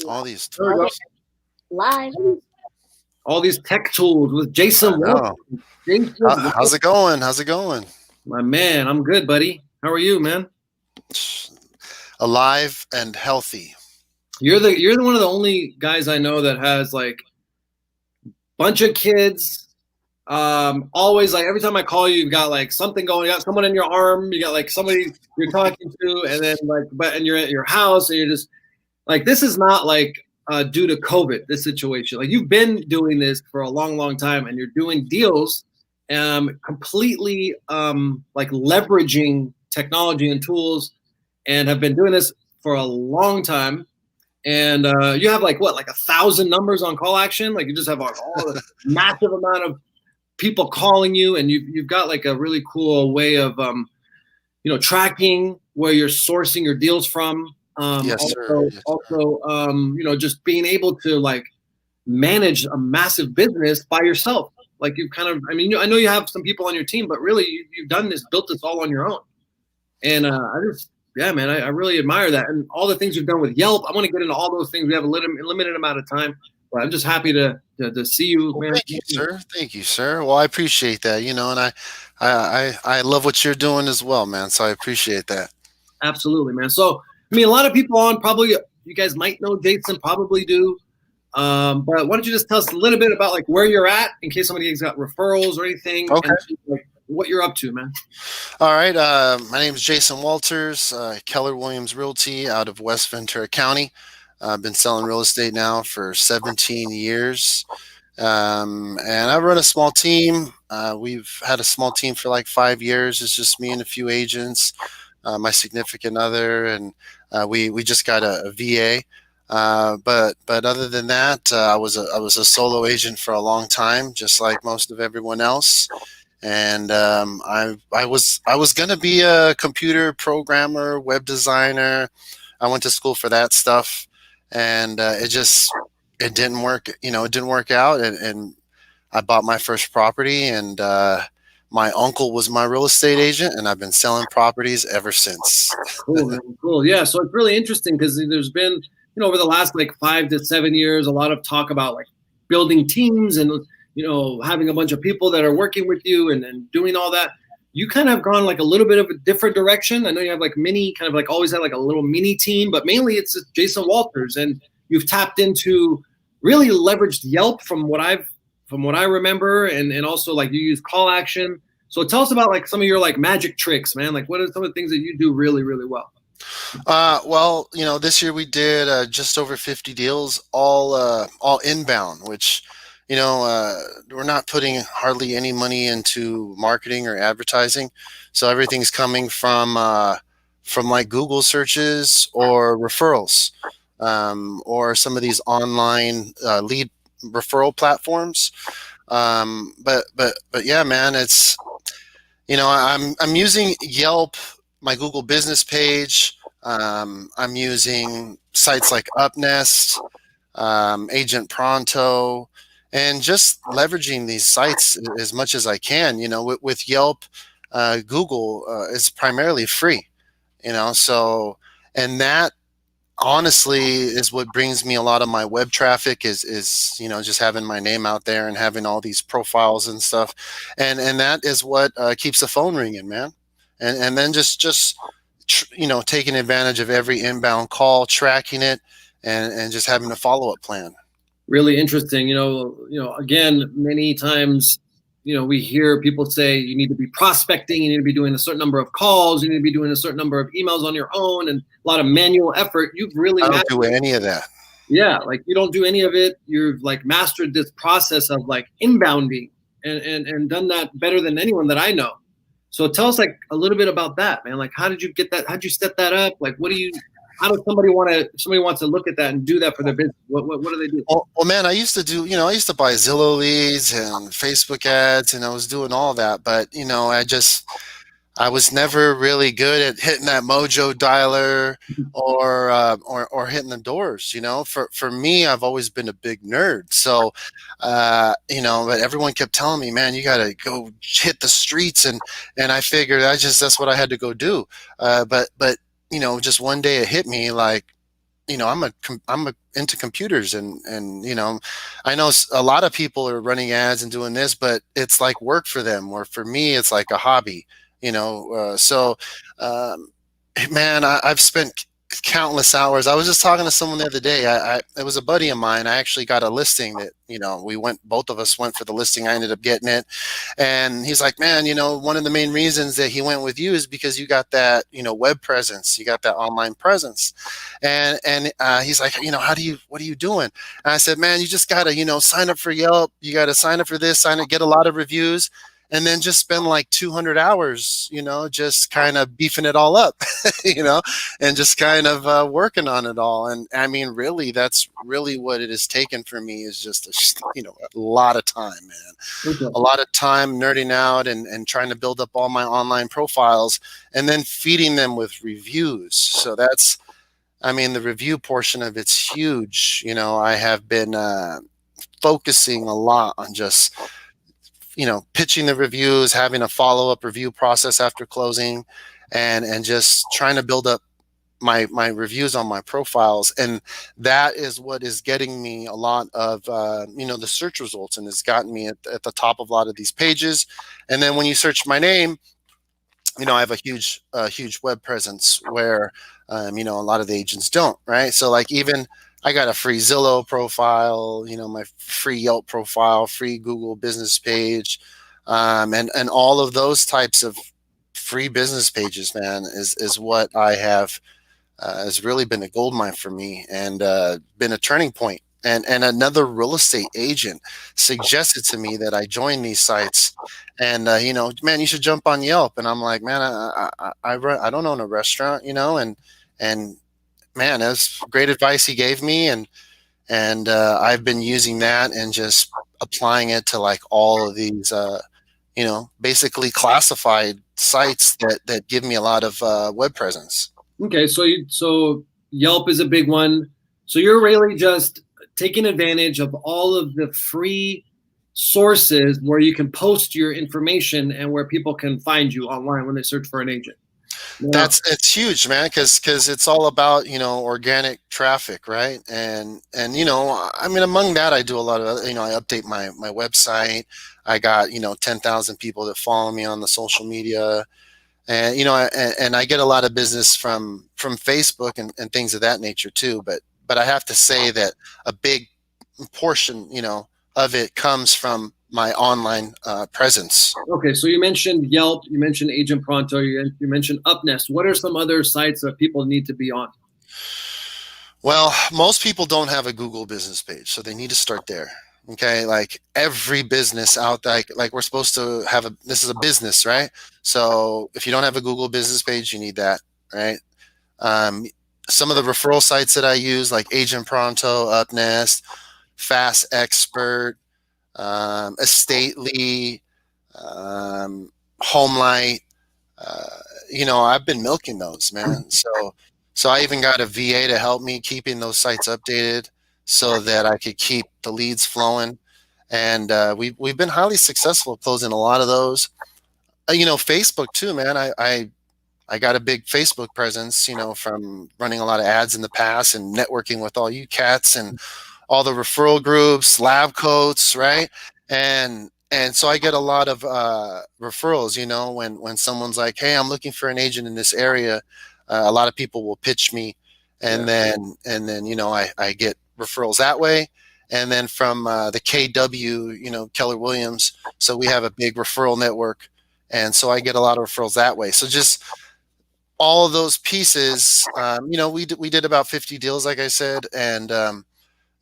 All these There we go. tools. Live. All these tech tools with Jason I know. Walters. Jason How's it going? How's it going? My man, I'm good, buddy. How are you, man? Alive and healthy. You're the one of the only guys I know that has like bunch of kids. Always like every time I call you, you've got like something going. You got someone in your arm. You got like somebody you're talking to, and then and you're at your house, and you're just like, this is not like due to COVID. This situation, like you've been doing this for a long, long time, and you're doing deals, completely like leveraging technology and tools, and have been doing this for a long time. And you have like 1,000 numbers on call action. Like you just have all this massive amount of people calling you, and you've got like a really cool way of tracking where you're sourcing your deals from. Yes, sir. Also, just being able to like manage a massive business by yourself. Like you kind of, I know you have some people on your team, but really you've built this all on your own. And I really admire that. And all the things you've done with Yelp, I want to get into all those things. We have a limited amount of time, but I'm just happy to see you, man. Thank you, sir. Thank you, sir. Well, I appreciate that, and I love what you're doing as well, man. So I appreciate that. Absolutely, man. So, a lot of people on, probably you guys might know Jason, probably do. But why don't you just tell us a little bit about like where you're at in case somebody's got referrals or anything. Okay. And like, what you're up to, man. All right. My name is Jason Walters, Keller Williams Realty out of West Ventura County. I've been selling real estate now for 17 years. And I run a small team. We've had a small team for like 5 years. It's just me and a few agents, my significant other, and we just got a VA. But other than that, I was a solo agent for a long time, just like most of everyone else. And I was gonna be a computer programmer, web designer. I went to school for that stuff, and it didn't work. It didn't work out, and I bought my first property, and my uncle was my real estate agent, and I've been selling properties ever since. Cool, man. Cool. Yeah. So it's really interesting because there's been, over the last like 5 to 7 years, a lot of talk about like building teams and, having a bunch of people that are working with you and doing all that. You kind of have gone like a little bit of a different direction. I know you have like always had like a little mini team, but mainly it's Jason Walters, and you've tapped into really leveraged Yelp from what I remember. And also like you use call action. So tell us about like some of your like magic tricks, man. Like what are some of the things that you do really, really well? Well, this year we did just over 50 deals, all inbound, which, we're not putting hardly any money into marketing or advertising. So everything's coming from like Google searches or referrals, or some of these online lead referral platforms. But yeah, man, it's, I'm using Yelp, my Google business page. I'm using sites like UpNest, Agent Pronto, and just leveraging these sites as much as I can. With Yelp, Google is primarily free, so, and that honestly is what brings me a lot of my web traffic is just having my name out there and having all these profiles and stuff, and that is what keeps the phone ringing, man. And then just taking advantage of every inbound call, tracking it, and just having a follow-up plan. Really interesting. Again, many times, we hear people say you need to be prospecting, you need to be doing a certain number of calls, you need to be doing a certain number of emails on your own, and a lot of manual effort. You've really I don't do any of that. Yeah, like you don't do any of it. You've like mastered this process of like inbounding and done that better than anyone that I know. So tell us like a little bit about that, man. Like how did you get that? How'd you set that up? Like how does somebody wants to look at that and do that for their business? What do they do? Well, man, I used to buy Zillow leads and Facebook ads, and I was doing all that. But, I was never really good at hitting that mojo dialer or hitting the doors. For me, I've always been a big nerd. So, but everyone kept telling me, man, you got to go hit the streets. And I figured that's what I had to go do. But just one day it hit me like, I'm into computers, and I know a lot of people are running ads and doing this, but it's like work for them, or for me it's like a hobby. So um, man, I've spent countless hours. I was just talking to someone the other day. It was a buddy of mine. I actually got a listing that, both of us went for the listing. I ended up getting it. And he's like, man, one of the main reasons that he went with you is because you got that, web presence, you got that online presence. And he's like, what are you doing? And I said, man, you just got to, sign up for Yelp. You got to sign up for this, get a lot of reviews, and then just spend like 200 hours, just kind of beefing it all up, you know, and just kind of working on it all. And I mean, really, that's really what it has taken for me, is just, a lot of time, man. Okay. A lot of time nerding out and trying to build up all my online profiles, and then feeding them with reviews. So I mean, the review portion of it's huge. I have been focusing a lot on just pitching the reviews, having a follow-up review process after closing, and just trying to build up my reviews on my profiles. And that is what is getting me a lot of the search results, and has gotten me at the top of a lot of these pages. And then when you search my name, I have a huge web presence where a lot of the agents don't, right? So like, even I got a free Zillow profile, my free Yelp profile, free Google business page, and all of those types of free business pages, man, is what I have has really been a gold mine for me, and been a turning point. And another real estate agent suggested to me that I join these sites, and man, you should jump on Yelp. And I'm like, man, I don't own a restaurant, and man, that's great advice he gave me, and I've been using that and just applying it to like all of these, basically classified sites that give me a lot of web presence. Okay, so Yelp is a big one. So you're really just taking advantage of all of the free sources where you can post your information and where people can find you online when they search for an agent. Yeah. It's huge, man, because it's all about organic traffic, right? And I mean, among that, I do a lot of I update my website. I got 10,000 people that follow me on the social media, and and I get a lot of business from Facebook and things of that nature too. But I have to say that a big portion of it comes from my online presence. Okay, so you mentioned Yelp, you mentioned Agent Pronto, you mentioned Upnest. What are some other sites that people need to be on? Well, most people don't have a Google business page, so they need to start there. Okay, like every business out there, like we're supposed to have this is a business, right? So if you don't have a Google business page, you need that, right? Um, some of the referral sites that I use, like Agent Pronto, Upnest, Fast Expert, Estately, Homelight. I've been milking those, man. So I even got a VA to help me keeping those sites updated so that I could keep the leads flowing. And we've been highly successful closing a lot of those. Facebook too, man. I got a big Facebook presence, from running a lot of ads in the past and networking with all you cats and all the referral groups, lab coats, right? And so I get a lot of referrals. When someone's like, "Hey, I'm looking for an agent in this area," a lot of people will pitch me, and then I get referrals that way. And then from the KW, Keller Williams. So we have a big referral network, and so I get a lot of referrals that way. So just all of those pieces, we did about 50 deals, like I said, and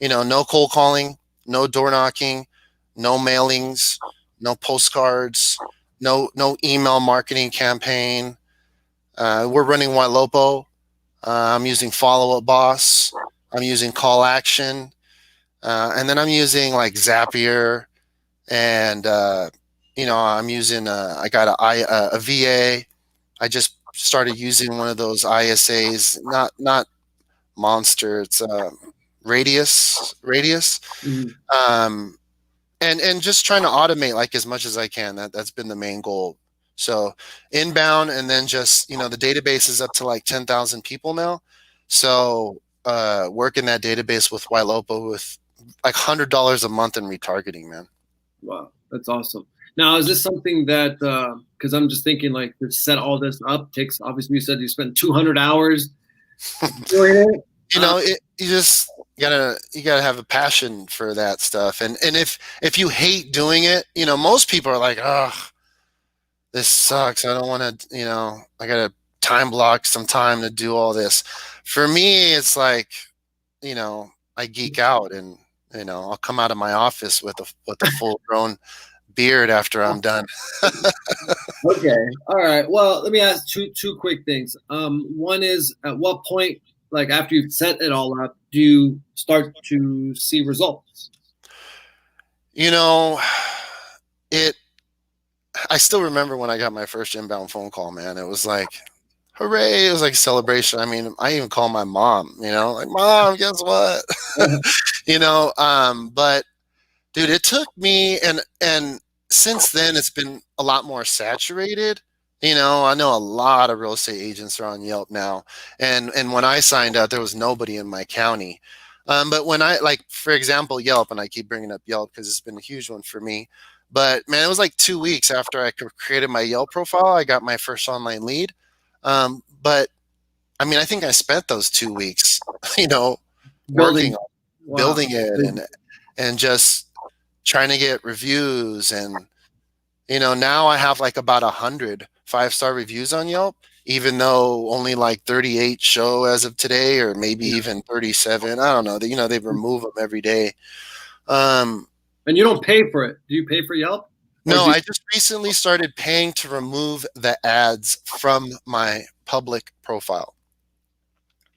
no cold calling, no door knocking, no mailings, no postcards, no email marketing campaign. We're running Ylopo. I'm using Follow Up Boss. I'm using Call Action, and then I'm using like Zapier, and I'm using I got a VA. I just started using one of those ISAs, not Monster. It's Radius. Mhm. And just trying to automate like as much as I can. That's been the main goal. So inbound, and then just the database is up to like 10,000 people now. So work in that database with Ylopo with like $100 a month in retargeting, man. Wow, that's awesome. Now, is this something that, because I'm just thinking like to set all this up takes, obviously you said you spent 200 hours doing it. You know, you gotta have a passion for that stuff. And if you hate doing it, you know, most people are like, oh, this sucks. I don't want to, you know, I gotta time block some time to do all this. For me, it's like, you know, I geek out and, you know, I'll come out of my office with a full grown beard after I'm done. Okay. All right. Well, let me ask two quick things. One is, at what point, like after you've set it all up, do you start to see results? You know, it I still remember when I got my first inbound phone call, man. It was like, hooray. It was like a celebration. I mean, I even called my mom, you know, like, Mom, guess what? You know, but dude, it took me, and since then it's been a lot more saturated. You know, I know a lot of real estate agents are on Yelp now, and when I signed up, there was nobody in my county. But when I, like, for example, Yelp, and I keep bringing up Yelp because it's been a huge one for me. But man, it was like 2 weeks after I created my Yelp profile, I got my first online lead. But I mean, I think I spent those 2 weeks, you know, Building. working on Wow. building it and just trying to get reviews. And you know, now I have like about 100 5-star reviews on Yelp, even though only like 38 show as of today, or maybe even 37. I don't know. You know, they remove them every day. And you don't pay for it. Do you pay for Yelp? No, I just recently started paying to remove the ads from my public profile.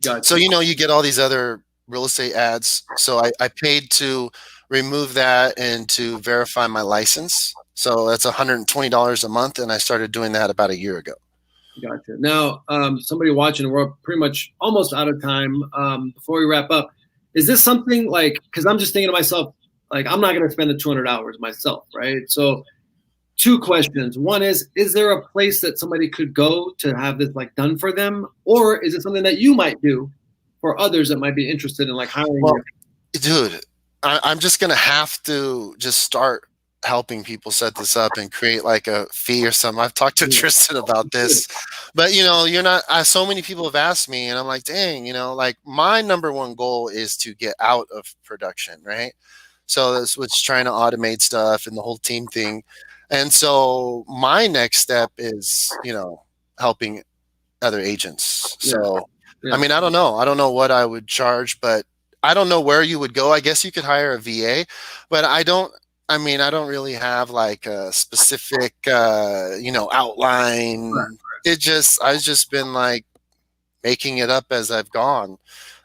Gotcha. So, you know, you get all these other real estate ads. So I paid to remove that and to verify my license. So that's $120 a month. And I started doing that about a year ago. Gotcha. Now, somebody watching, we're pretty much almost out of time. Before we wrap up, is this something like, because I'm just thinking to myself, like, I'm not going to spend the 200 hours myself, right? So two questions. One is there a place that somebody could go to have this like done for them? Or is it something that you might do for others that might be interested in like hiring you? Dude, I'm just going to have to just start helping people set this up and create like a fee or something. I've talked to Tristan about this, but you know, you're not, so many people have asked me and I'm like, dang, you know, like my number one goal is to get out of production, right? So that's what's trying to automate stuff and the whole team thing. And so my next step is, you know, helping other agents. So, I mean, I don't know what I would charge, but I don't know where you would go. I guess you could hire a VA, but I don't really have like a specific, you know, outline. I've just been like making it up as I've gone.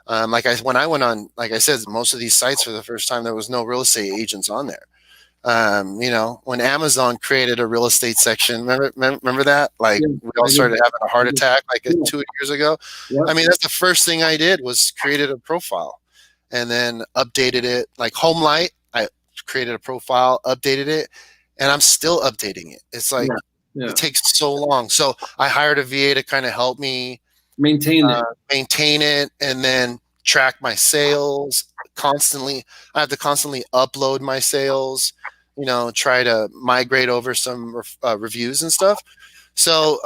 When I went on, like I said, most of these sites for the first time, there was no real estate agents on there. You know, when Amazon created a real estate section, remember that? Like we all started having a heart attack like 2 years ago. I mean, that's the first thing I did was created a profile and then updated it. Like HomeLight, I created a profile, updated it, and I'm still updating it. It's like it takes so long. So I hired a VA to kind of help me maintain it, and then track my sales constantly. I have to constantly upload my sales, you know, try to migrate over some reviews and stuff. So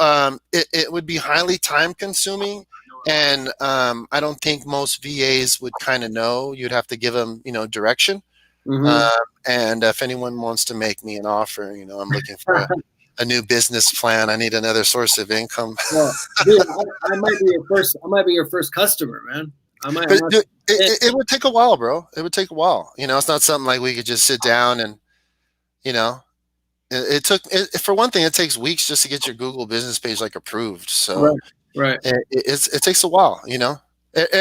it would be highly time consuming. And I don't think most VAs would kind of know. You'd have to give them, you know, direction. And if anyone wants to make me an offer, you know, I'm looking for a new business plan. I need another source of income. Well, dude, I might be your first customer, man. It would take a while, bro. It would take a while. You know, it's not something like we could just sit down and, you know, for one thing, it takes weeks just to get your Google business page like approved. So it takes a while, you know.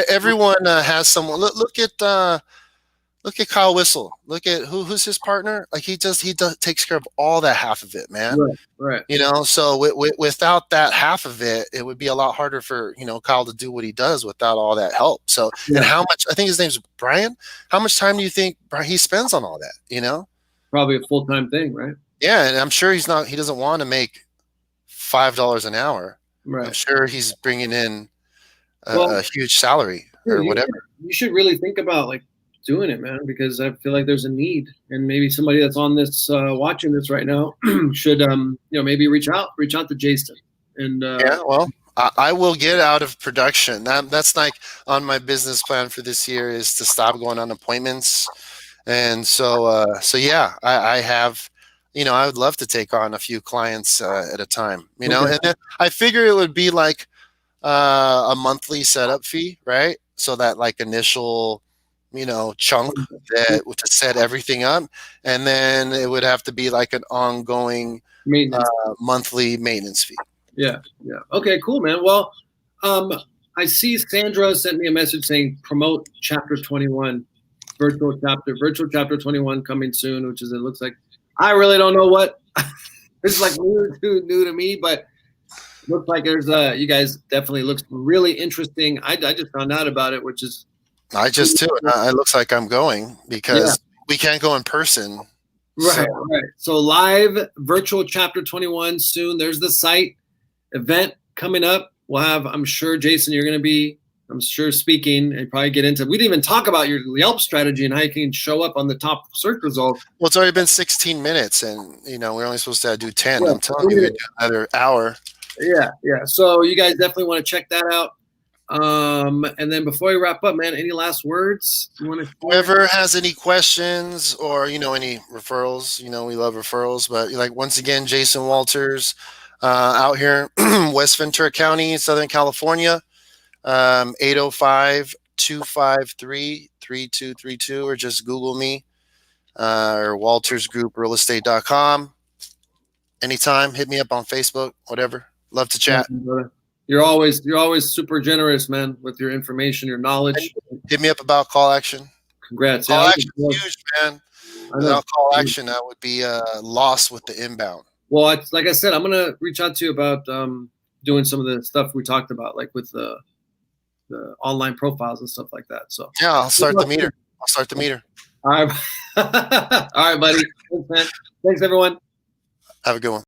Everyone has someone. Look at Kyle Whistle. Look at who's his partner. Like he takes care of all that half of it, man. Right. You know, so without that half of it, it would be a lot harder for, you know, Kyle to do what he does without all that help. So, and how much, I think his name's Brian. How much time do you think he spends on all that? You know, probably a full-time thing, right? Yeah, and I'm sure he doesn't want to make $5 an hour. Right. I'm sure he's bringing in a huge salary. or whatever. You should really think about like doing it, man, because I feel like there's a need, and maybe somebody that's on this watching this right now should maybe reach out to Jason. And Yeah, well, I will get out of production. That's like on my business plan for this year is to stop going on appointments. And so yeah, I have, I would love to take on a few clients at a time, Okay. and then I figure it would be like a monthly setup fee, right? So that like initial, chunk that to set everything up, and then it would have to be like an ongoing maintenance. monthly maintenance fee. Yeah. Okay, cool, man. Well, I see Sandra sent me a message saying promote chapter 21, virtual chapter 21 coming soon, which is, it looks like, I really don't know what, this is like new to me, but looks like there's you guys definitely looks really interesting. I just found out about it, which is, I just too. It looks like I'm going because we can't go in person. Right. So live virtual chapter 21 soon. There's the site event coming up. We'll have, I'm sure, Jason, you're going to be, speaking and probably get into, we didn't even talk about your Yelp strategy and how you can show up on the top search results. Well, it's already been 16 minutes and, we're only supposed to do 10. I'm telling you, we do another hour. Yeah. So you guys definitely want to check that out. And then before we wrap up, man, any last words you want to? Whoever has any questions or any referrals, we love referrals. But like once again, Jason Walters, out here, West Ventura County, Southern California, 805-253-3232, or just Google me, or WaltersGroupRealEstate.com. Anytime, hit me up on Facebook, whatever. Love to chat. You're always super generous, man, with your information, your knowledge. Hit me up about call action. Congrats. Call action is huge, man. Without call action, that would be lost with the inbound. Well, like I said, I'm going to reach out to you about doing some of the stuff we talked about, like with the online profiles and stuff like that. So yeah, I'll start the meter. All right. All right, buddy. Thanks, man. Thanks, everyone. Have a good one.